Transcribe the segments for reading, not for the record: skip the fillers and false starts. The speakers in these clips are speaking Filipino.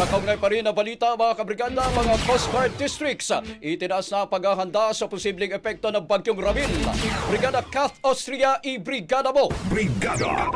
Sa kaugnay pa rin na balita mga kabrigada, mga Coast Guard Districts itinaas na ang paghahanda sa posibleng epekto ng Bagyong Ramil. Brigada Kath Austria, i-brigada mo! Brigada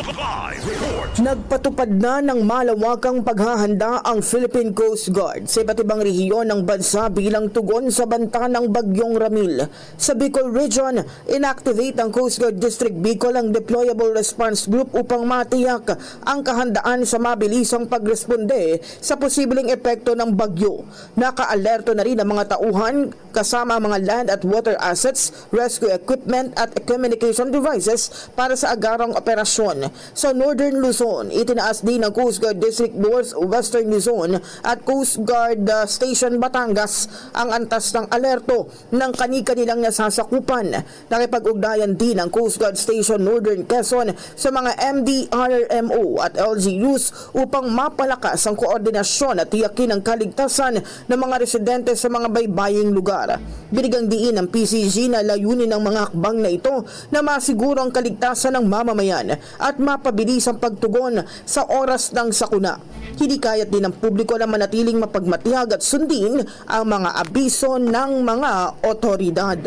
Live Report! Nagpatupad na ng malawakang paghahanda ang Philippine Coast Guard sa iba't ibang rehiyon ng bansa bilang tugon sa banta ng Bagyong Ramil. Sa Bicol Region, inactivate ang Coast Guard District Bicol ang Deployable Response Group upang matiyak ang kahandaan sa mabilisang pagresponde sa posibleng epekto ng bagyo. Naka-alerto na rin ang mga tauhan kasama ang mga land at water assets, rescue equipment at communication devices para sa agarang operasyon. Sa Northern Luzon, itinaas din ng Coast Guard District North, Western Luzon at Coast Guard Station Batangas ang antas ng alerto ng kani-kanilang nasasakupan. Nakipag-ugnayan din ang Coast Guard Station Northern Quezon sa mga MDRRMO at LGUs upang mapalakas ang koordinasyon at tiyakin ang kaligtasan ng mga residente sa mga baybaying lugar. Binigang diin ng PCG na layunin ng mga hakbang na ito na masiguro ang kaligtasan ng mamamayan at mapabilis ang pagtugon sa oras ng sakuna. Hinikayat din ng publiko na manatiling mapagmatiyag at sundin ang mga abiso ng mga otoridad.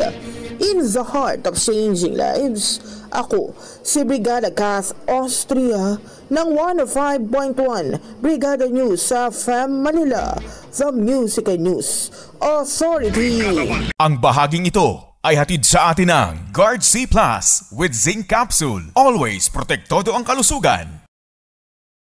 In the heart of changing lives, ako, si Brigada Kath Austria ng 105.1 Brigada News sa FM Manila, The Music and News Authority. Ang bahaging ito ay hatid sa atin ng Guard C Plus with Zinc Capsule. Always protektado ang kalusugan.